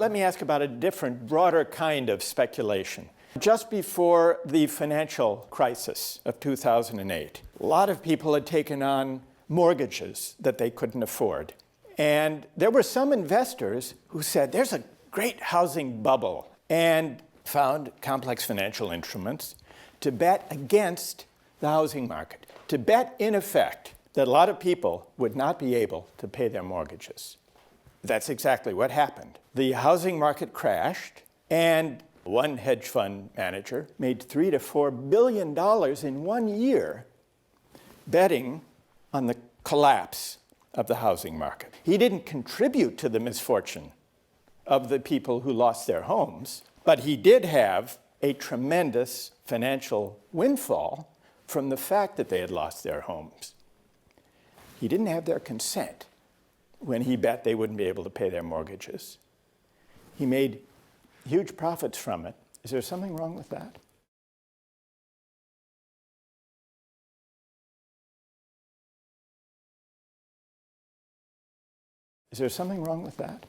Let me ask about a different, broader kind of speculation. Just before the financial crisis of 2008, a lot of people had taken on mortgages that they couldn't afford. And there were some investors who said, there's a great housing bubble, and found complex financial instruments to bet against the housing market, to bet, in effect, that a lot of people would not be able to pay their mortgages. That's exactly what happened. The housing market crashed, and one hedge fund manager made $3 to $4 billion in 1 year betting on the collapse of the housing market. He didn't contribute to the misfortune of the people who lost their homes, but he did have a tremendous financial windfall from the fact that they had lost their homes. He didn't have their consent when he bet they wouldn't be able to pay their mortgages. He made huge profits from it. Is there something wrong with that? Is there something wrong with that?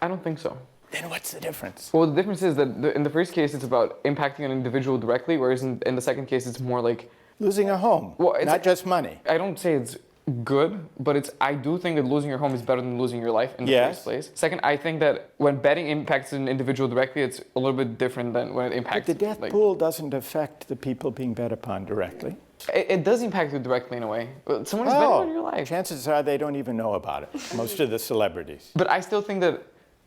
I don't think so. Then what's the difference? Well, the difference is that in the first case, it's about impacting an individual directly, whereas in the second case, it's more like losing a home, not just money. I don't say it's good, but I do think that losing your home is better than losing your life in the first place. Second, I think that when betting impacts an individual directly, it's a little bit different than when it impacts. But the death pool doesn't affect the people being bet upon directly. It does impact you directly in a way. Someone is betting on your life. Chances are they don't even know about it, most of the celebrities. But I still think that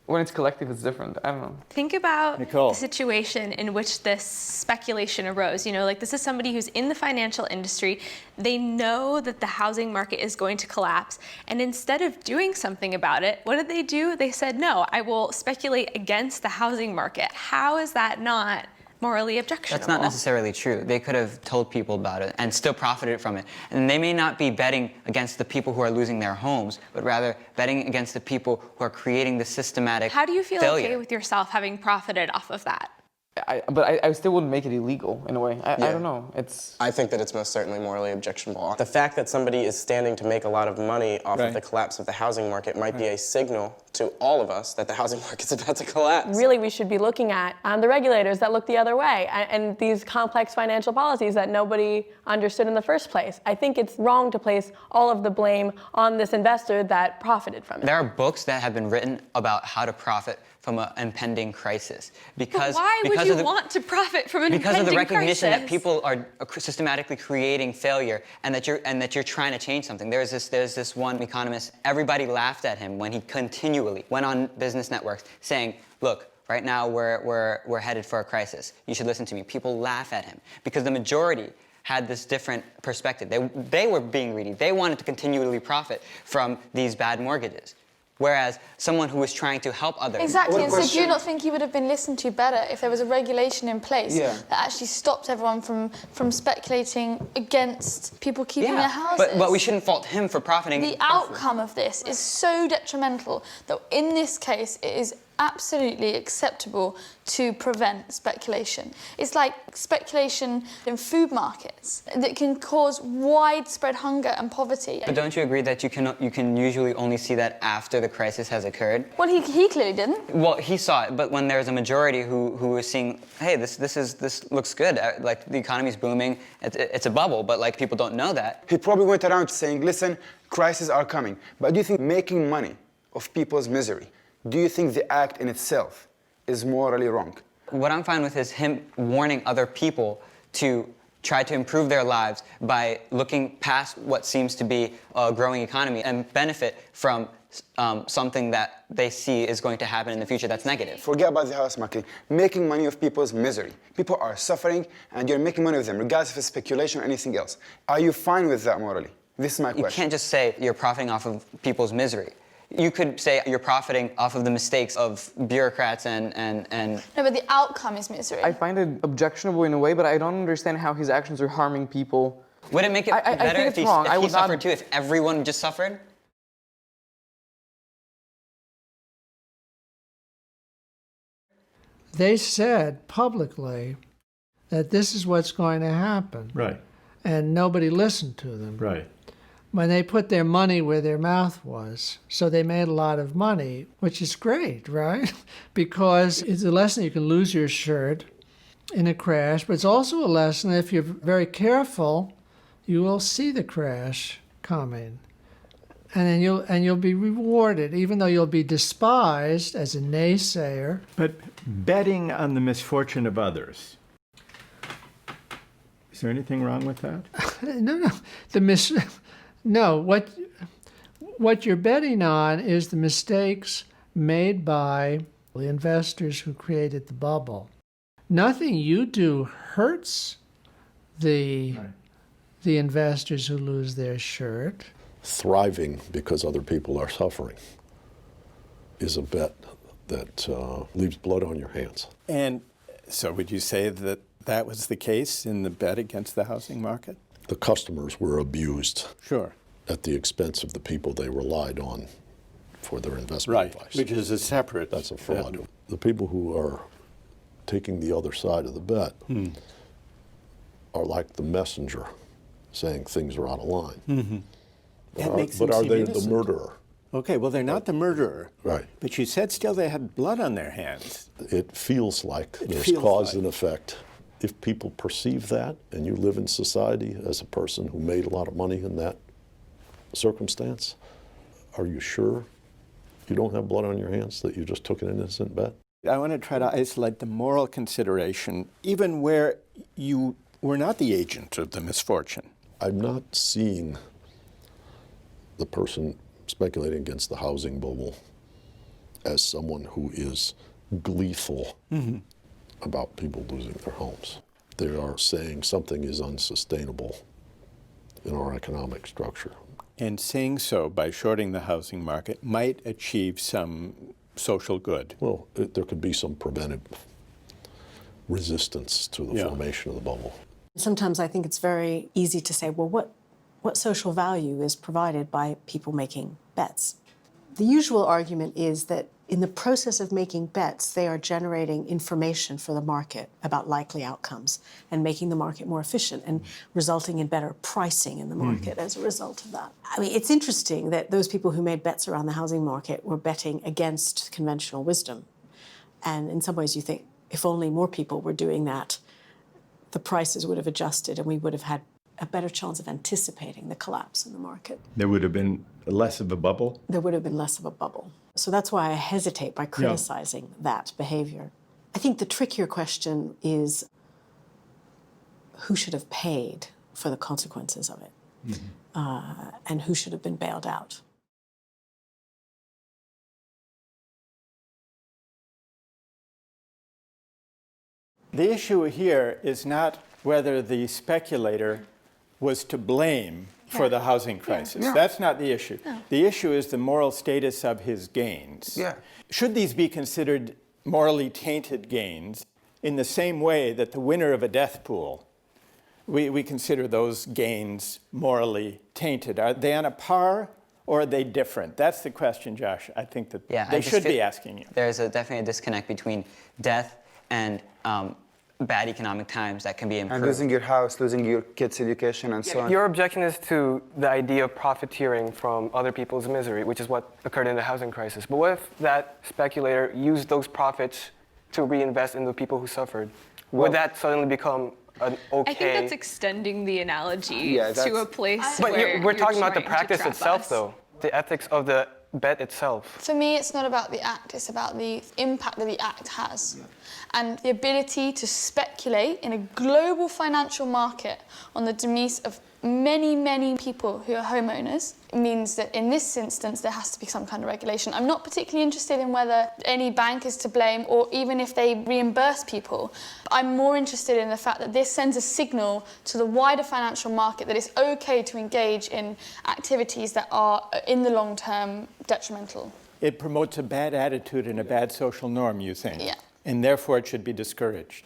when it's collective, it's different. I don't know. Think about Nicole. the situation in which this speculation arose. You know, like this is somebody who's in the financial industry. They know that the housing market is going to collapse. And instead of doing something about it, what did they do? They said, no, I will speculate against the housing market. How is that not morally objectionable? That's not necessarily true. They could have told people about it and still profited from it. And they may not be betting against the people who are losing their homes, but rather betting against the people who are creating the systematic How do you feel failure. okay with yourself having profited off of that? But I still wouldn't make it illegal in a way. I don't know. I think that it's most certainly morally objectionable. The fact that somebody is standing to make a lot of money off of the collapse of the housing market might be a signal to all of us that the housing market's about to collapse. Really, we should be looking at the regulators that look the other way and these complex financial policies that nobody understood in the first place. I think it's wrong to place all of the blame on this investor that profited from it. There are books that have been written about how to profit from an impending crisis. But why would you want to profit from an impending crisis? Because of the recognition that people are systematically creating failure and that you're trying to change something. There's this one economist, everybody laughed at him when he continually went on business networks saying, look, right now we're headed for a crisis. You should listen to me. People laugh at him because the majority had this different perspective. They were being greedy. They wanted to continually profit from these bad mortgages. Whereas someone who was trying to help others... Exactly, and so do you not think he would have been listened to better if there was a regulation in place that actually stopped everyone from speculating against people keeping their houses? But we shouldn't fault him for profiting. The outcome of this is so detrimental that in this case it is absolutely acceptable to prevent speculation. It's like speculation in food markets that can cause widespread hunger and poverty. But don't you agree that you can usually only see that after the crisis has occurred? Well, he clearly didn't. Well, he saw it, but when there's a majority who is seeing, hey, this looks good, like the economy's booming, it's a bubble, but like people don't know that. He probably went around saying, listen, crises are coming. But do you think making money off people's misery, do you think the act in itself is morally wrong? What I'm fine with is him warning other people to try to improve their lives by looking past what seems to be a growing economy and benefit from something that they see is going to happen in the future that's negative. Forget about the house market. Making money off people's misery. People are suffering and you're making money with them, regardless if it's speculation or anything else. Are you fine with that morally? This is my question. You can't just say you're profiting off of people's misery. You could say you're profiting off of the mistakes of bureaucrats and... No, but the outcome is misery. I find it objectionable in a way, but I don't understand how his actions are harming people. Would it make it better if he suffered too, if everyone just suffered? They said publicly that this is what's going to happen. Right. And nobody listened to them. Right. when they put their money where their mouth was. So they made a lot of money, which is great, right? Because it's a lesson you can lose your shirt in a crash, but it's also a lesson that if you're very careful, you will see the crash coming. And then you'll be rewarded, even though you'll be despised as a naysayer. But betting on the misfortune of others, is there anything wrong with that? No. No, what you're betting on is the mistakes made by the investors who created the bubble. Nothing you do hurts the investors who lose their shirt. Thriving because other people are suffering is a bet that leaves blood on your hands. And so would you say that that was the case in the bet against the housing market? The customers were abused Sure. at the expense of the people they relied on for their investment advice. Which is a separate... That's a fraud. The people who are taking the other side of the bet are like the messenger saying things are out of line. Mm-hmm. But are they the murderer? Okay, well, they're not the murderer. Right. But you said still they had blood on their hands. It feels like there's cause and effect. If people perceive that, and you live in society as a person who made a lot of money in that circumstance, are you sure you don't have blood on your hands, that you just took an innocent bet? I want to try to isolate the moral consideration, even where you were not the agent of the misfortune. I'm not seeing the person speculating against the housing bubble as someone who is gleeful about people losing their homes. They are saying something is unsustainable in our economic structure. And saying so by shorting the housing market might achieve some social good. Well, there could be some preventive resistance to the formation of the bubble. Sometimes I think it's very easy to say, well, what social value is provided by people making bets? The usual argument is that in the process of making bets, they are generating information for the market about likely outcomes and making the market more efficient and resulting in better pricing in the market as a result of that. I mean, it's interesting that those people who made bets around the housing market were betting against conventional wisdom. And in some ways you think, if only more people were doing that, the prices would have adjusted and we would have had a better chance of anticipating the collapse in the market. There would have been less of a bubble? There would have been less of a bubble. So that's why I hesitate by criticizing that behavior. I think the trickier question is who should have paid for the consequences of it, and who should have been bailed out. The issue here is not whether the speculator was to blame for the housing crisis. That's not the issue. No. The issue is the moral status of his gains. Should these be considered morally tainted gains in the same way that the winner of a death pool, we consider those gains morally tainted? Are they on a par or are they different? That's the question, Josh, I think that they should be asking you. There's definitely a disconnect between death and bad economic times that can be improved. And losing your house, losing your kids' education, and so on. Your objection is to the idea of profiteering from other people's misery, which is what occurred in the housing crisis. But what if that speculator used those profits to reinvest in the people who suffered? Would that suddenly become an okay... I think that's extending the analogy to a place where But we're talking about the trying to practice trap itself, us. though. The ethics of the bet itself. For me, it's not about the act, it's about the impact that the act has. And the ability to speculate in a global financial market on the demise of many, many people who are homeowners means that in this instance there has to be some kind of regulation. I'm not particularly interested in whether any bank is to blame or even if they reimburse people. I'm more interested in the fact that this sends a signal to the wider financial market that it's okay to engage in activities that are in the long term detrimental. It promotes a bad attitude and a bad social norm, you think? Yeah. And therefore it should be discouraged.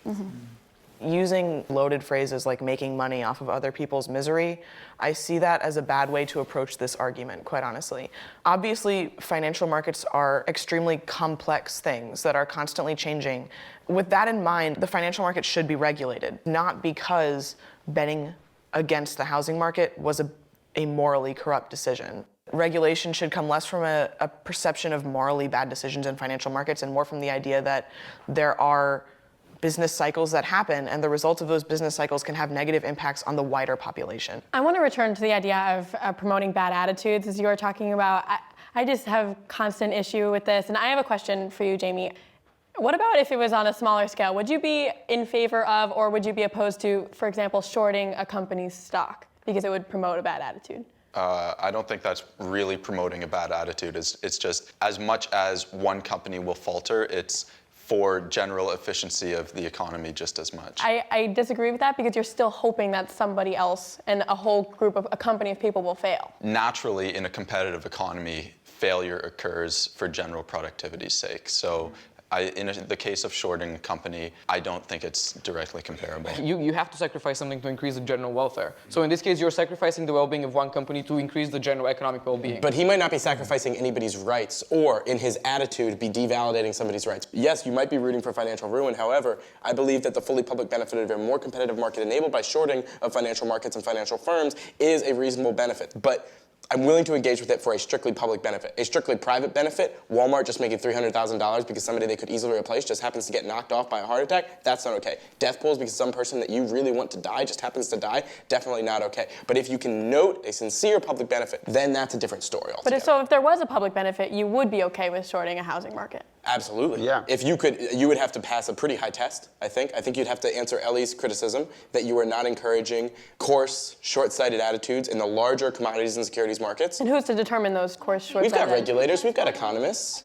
Using loaded phrases like making money off of other people's misery, I see that as a bad way to approach this argument, quite honestly. Obviously, financial markets are extremely complex things that are constantly changing. With that in mind, the financial market should be regulated, not because betting against the housing market was a a morally corrupt decision. Regulation should come less from a perception of morally bad decisions in financial markets and more from the idea that there are business cycles that happen, and the results of those business cycles can have negative impacts on the wider population. I want to return to the idea of promoting bad attitudes, as you were talking about. I just have constant issue with this, and I have a question for you, Jamie. What about if it was on a smaller scale? Would you be in favor of, or would you be opposed to, for example, shorting a company's stock because it would promote a bad attitude? I don't think that's really promoting a bad attitude. It's just as much as one company will falter, it's for general efficiency of the economy just as much. I disagree with that because you're still hoping that somebody else and a whole group of a company of people will fail. Naturally, in a competitive economy, failure occurs for general productivity's sake. So in the case of shorting a company, I don't think it's directly comparable. You have to sacrifice something to increase the general welfare. So in this case, you're sacrificing the well-being of one company to increase the general economic well-being. But he might not be sacrificing anybody's rights or, in his attitude, be devalidating somebody's rights. Yes, you might be rooting for financial ruin. However, I believe that the fully public benefit of a more competitive market enabled by shorting of financial markets and financial firms is a reasonable benefit. But I'm willing to engage with it for a strictly public benefit. A strictly private benefit, Walmart just making $300,000 because somebody they could easily replace just happens to get knocked off by a heart attack, that's not okay. Death pools because some person that you really want to die just happens to die, definitely not okay. But if you can note a sincere public benefit, then that's a different story altogether. But if there was a public benefit, you would be okay with shorting a housing market? Absolutely. Yeah. If you could, you would have to pass a pretty high test, I think. I think you'd have to answer Ellie's criticism that you are not encouraging coarse, short-sighted attitudes in the larger commodities and securities markets. And who's to determine those coarse, short-sighted We've got regulators, we've got economists.